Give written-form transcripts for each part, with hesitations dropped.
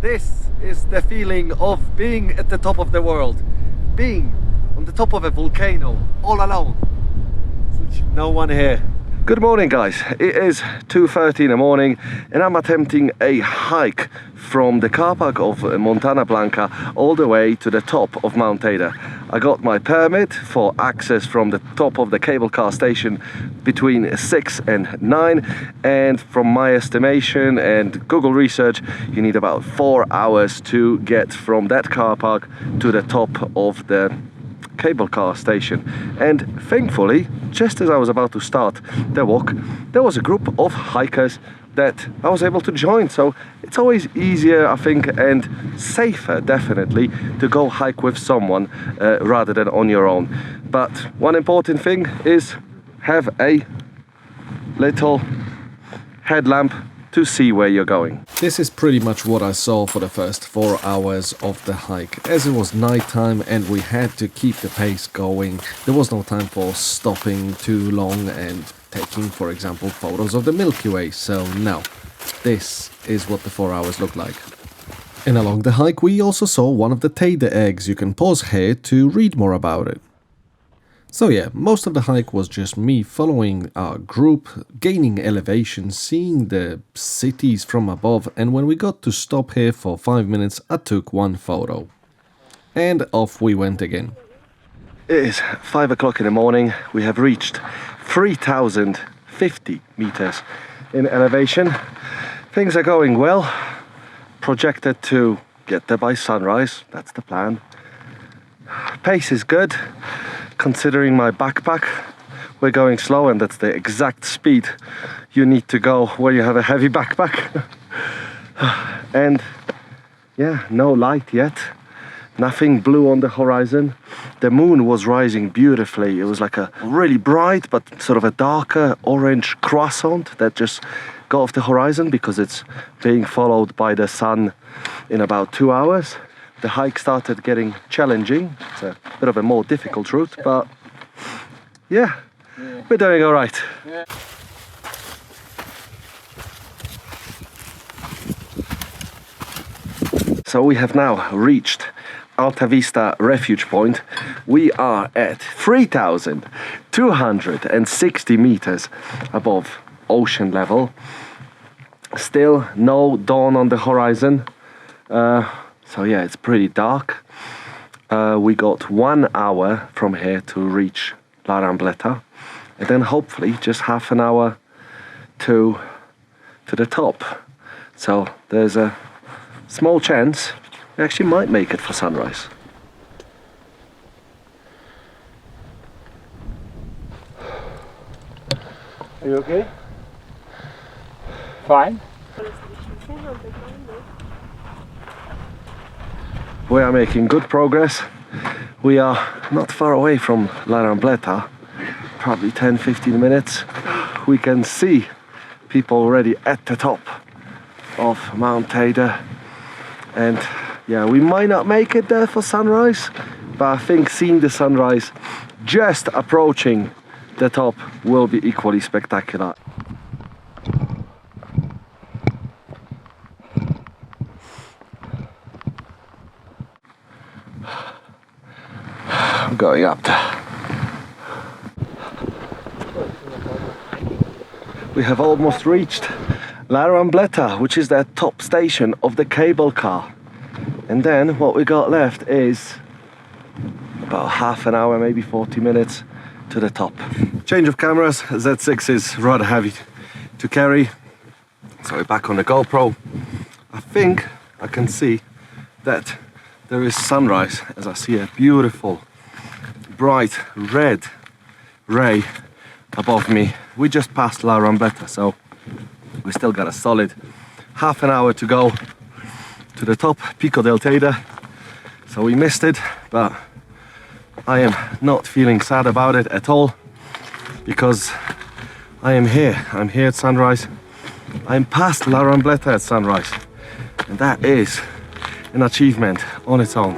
This is the feeling of being at the top of the world. Being on the top of a volcano, all alone. No one here. Good morning, guys. It is 2:30 in the morning and I'm attempting a hike from the car park of Montana Blanca all the way to the top of Mount Teide. I got my permit for access from the top of the cable car station between 6 and 9, and from my estimation and Google research you need about 4 hours to get from that car park to the top of the cable car station. And thankfully, just as I was about to start the walk, there was a group of hikers that I was able to join. So it's always easier, I think, and safer definitely to go hike with someone rather than on your own. But one important thing is have a little headlamp to see where you're going. This is pretty much what I saw for the first 4 hours of the hike. As it was nighttime and we had to keep the pace going, there was no time for stopping too long and taking, for example, photos of the Milky Way. So now, this is what the 4 hours look like. And along the hike we also saw one of the Teide eggs. You can pause here to read more about it. So yeah, most of the hike was just me following our group, gaining elevation, seeing the cities from above, and when we got to stop here for 5 minutes, I took one photo. And off we went again. It is 5 o'clock in the morning. We have reached 3,050 meters in elevation. Things are going well. Projected to get there by sunrise, that's the plan. Pace is good. Considering my backpack, we're going slow, and that's the exact speed you need to go when you have a heavy backpack. And yeah, no light yet, nothing blue on the horizon. The moon was rising beautifully. It was like a really bright but sort of a darker orange croissant that just got off the horizon because it's being followed by the sun in about 2 hours. The hike started getting challenging. It's a bit of a more difficult route, but yeah, we're doing all right. So we have now reached Alta Vista refuge point. We are at 3,260 meters above ocean level. Still no dawn on the horizon. So yeah, it's pretty dark. We got 1 hour from here to reach La Rambleta, and then hopefully just half an hour to the top. So there's a small chance we actually might make it for sunrise. Are you okay? Fine. We are making good progress. We are not far away from La Rambleta, probably 10-15 minutes. We can see people already at the top of Mount Teide, and yeah, we might not make it there for sunrise, but I think seeing the sunrise just approaching the top will be equally spectacular. Going up there. We have almost reached La Rambleta, which is the top station of the cable car. And then what we got left is about half an hour, maybe 40 minutes to the top. Change of cameras. Z6 is rather heavy to carry, so we're back on the GoPro. I think I can see that there is sunrise, as I see a beautiful bright red ray above me. We just passed La Rambleta, so we still got a solid half an hour to go to the top, Pico Del Teide. So we missed it, but I am not feeling sad about it at all, because I am here. I'm here at sunrise. I'm past La Rambleta at sunrise, and that is an achievement on its own.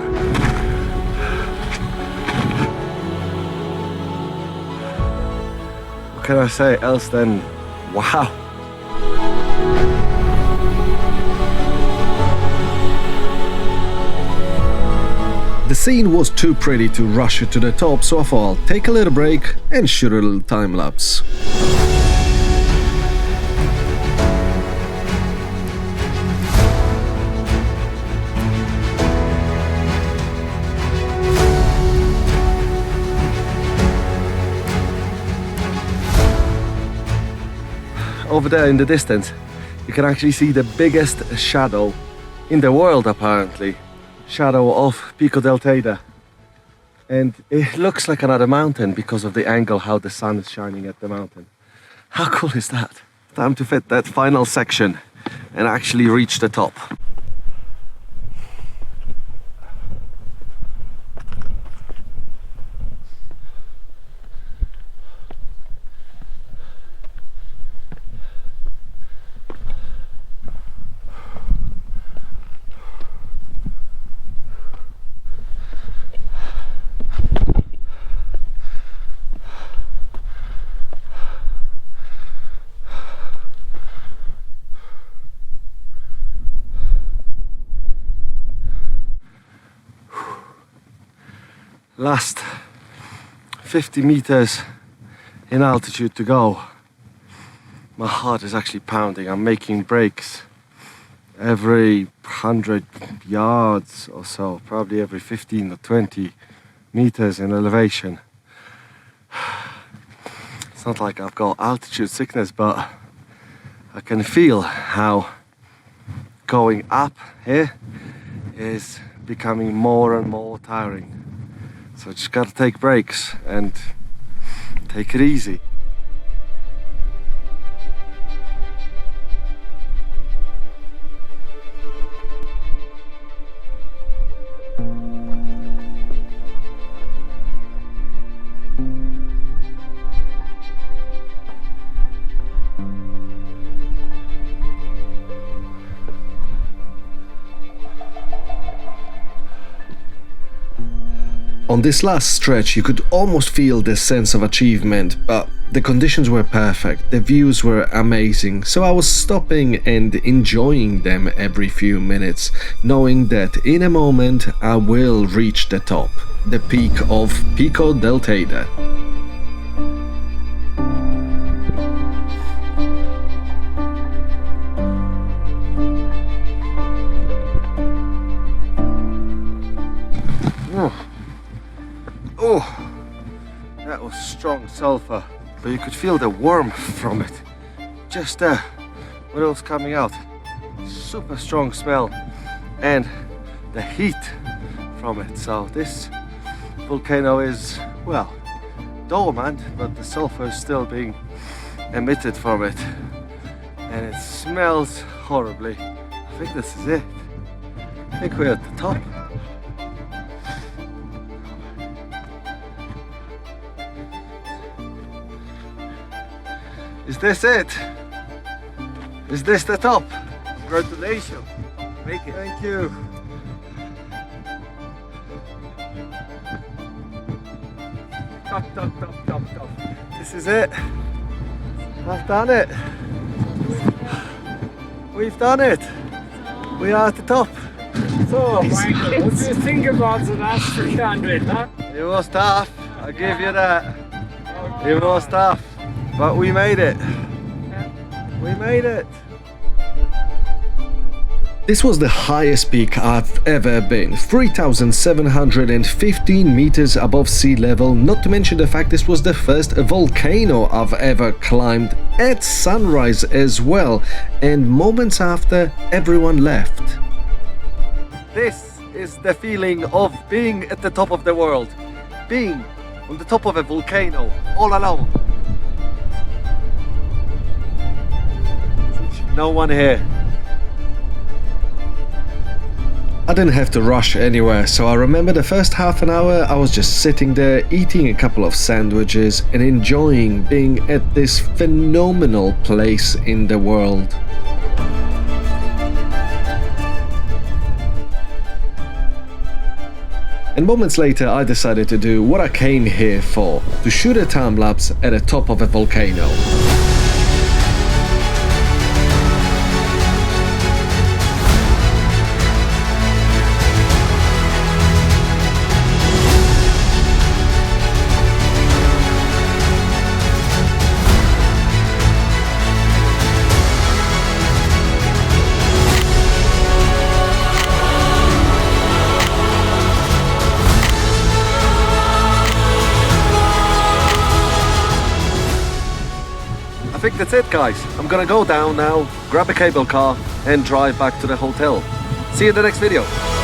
What can I say else than wow? scene was too pretty to rush it to the top, so I thought I'll take a little break and shoot a little time lapse. Over there in the distance, you can actually see the biggest shadow in the world, apparently. Shadow of Pico Del Teide. And it looks like another mountain because of the angle how the sun is shining at the mountain. How cool is that? Time to fit that final section and actually reach the top. Last 50 meters in altitude to go. My heart is actually pounding. I'm making breaks every 100 yards or so, probably every 15 or 20 meters in elevation. It's not like I've got altitude sickness, but I can feel how going up here is becoming more and more tiring. So just gotta take breaks and take it easy. On this last stretch, you could almost feel the sense of achievement, but the conditions were perfect, the views were amazing, so I was stopping and enjoying them every few minutes, knowing that in a moment I will reach the top, the peak of Pico Del Teide. Oh, that was strong sulfur, but you could feel the warmth from it. Just there, when it was coming out. Super strong smell, and the heat from it. So this volcano is, well, dormant, but the sulfur is still being emitted from it. And it smells horribly. I think this is it. I think we're at the top. Is this it? Is this the top? Congratulations. Make it. Thank you. Top. This is it. I've done it. We've done it. We are at the top. So, Michael, what do you think about the last 300, huh? It was tough. I'll give you that. It was tough. But we made it. We made it. This was the highest peak I've ever been, 3,715 meters above sea level, not to mention the fact this was the first volcano I've ever climbed, at sunrise as well, and moments after everyone left. This is the feeling of being at the top of the world. Being on the top of a volcano, all alone. No one here. I didn't have to rush anywhere, so I remember the first half an hour I was just sitting there eating a couple of sandwiches and enjoying being at this phenomenal place in the world. And moments later I decided to do what I came here for, to shoot a time lapse at the top of a volcano. think that's it, guys. I'm gonna go down now, grab a cable car and drive back to the hotel. See you in the next video.